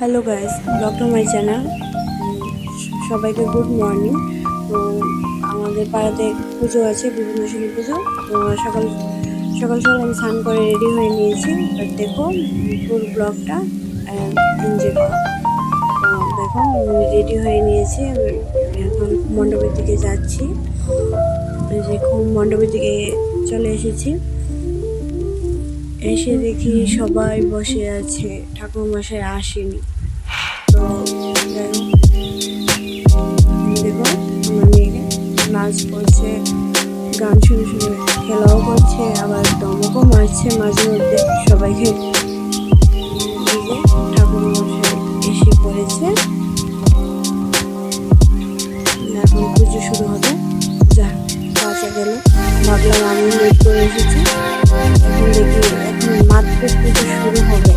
Hello guys, blog to my channel. সবাইকে good morning. তো আমাদের পাড়াতে পুজো আছে, বিভূতিভূষণী পুজো। তো সকাল সকাল সকাল আমি স্নান করে রেডি হয়ে নিয়েছি। এবার দেখো পুরো ব্লগটা এনজয় করো। তো দেখো আমি রেডি হয়ে নিয়েছি, আমি এখন মণ্ডপের দিকে যাচ্ছি। যে মণ্ডপের দিকে চলে এসেছি, এসে দেখি সবাই বসে আছে, ঠাকুরমশাই আসেনি। তো দেখো আমার মেয়েকে নাচ করছে, গান শুনে শুনে খেলাও করছে, আবার দমকও মারছে মাঝে মধ্যে সবাইকে। ঠাকুরমশাই এসে পড়েছে, এখন পুজো শুরু হবে। যা বাঁচা গেল, ভাবলাম আমি লেট করে এসেছি। এখন দেখি এখন মাত্র পুজো শুরু হবে।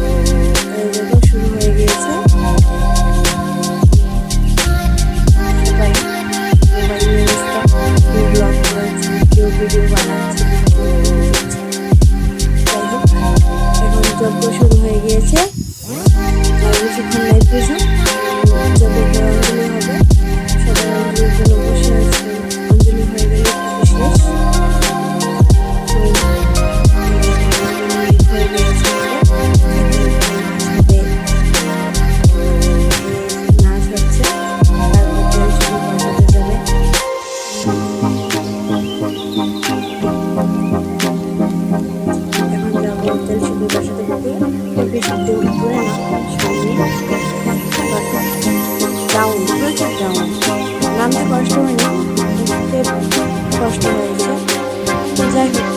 দেখো শুরু হয়ে গিয়েছে। সবাই মোবাইল নিয়ে ব্যস্ত, কেউ ব্লগ করেছে, কেউ ভিডিও বানাচ্ছে। যাই হোক, এখন যজ্ঞ শুরু হয়ে গিয়েছে। আর কিছুক্ষণ নাই পুজো, যজ্ঞের অঞ্জলি হবে। সবাই অঞ্জলির জন্য বসে আছে। অঞ্জলি হয়ে গেলে পুজো শেষ। নামতে কষ্ট হয়নি, কষ্ট হয়েছে। তো যাই হোক,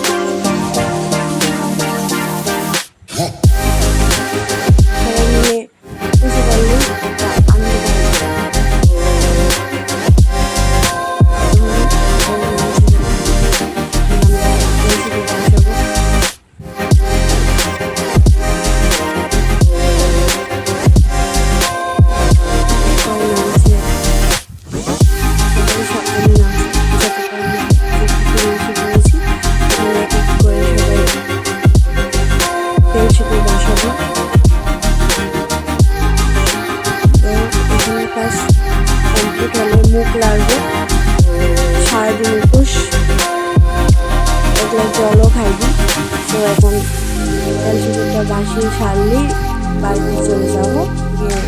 সবাই মিলে বুঝতে পারলে মুখ লাগবে, সারাদিন উপোস, এগুলো জলও খাইবি। তো এখন তেলচিকুরটা বাসিয়ে সারলে বাড়িতে চলে যাবো, গিয়ে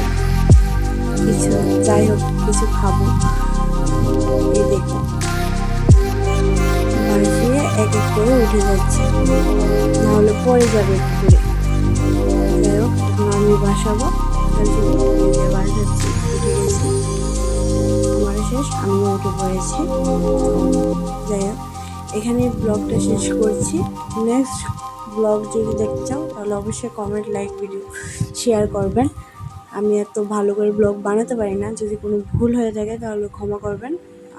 কিছু যাই হোক কিছু খাবো। এই দেখো বাসিয়ে এক এক করে উঠে যাচ্ছে, নাহলে পড়ে যাবে পুকুরে। যাই হোক এখন আমি বাসাবো, তেলচিকুর বাসাচ্ছি, উঠে গেছি, শেষ, আমিও উঠে পড়েছি। যাই হোক, এখানে ব্লগটা শেষ করছি। নেক্সট ব্লগ যদি দেখতে চাও তাহলে অবশ্যই কমেন্ট, লাইক, ভিডিও শেয়ার করবেন। আমি এত ভালো করে ব্লগ বানাতে পারি না, যদি কোনো ভুল হয়ে থাকে তাহলে ক্ষমা করবেন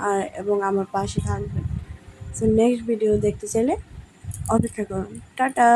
আর এবং আমার পাশে থাকবেন। সো নেক্সট ভিডিও দেখতে চাইলে অপেক্ষা করুন। টাটা।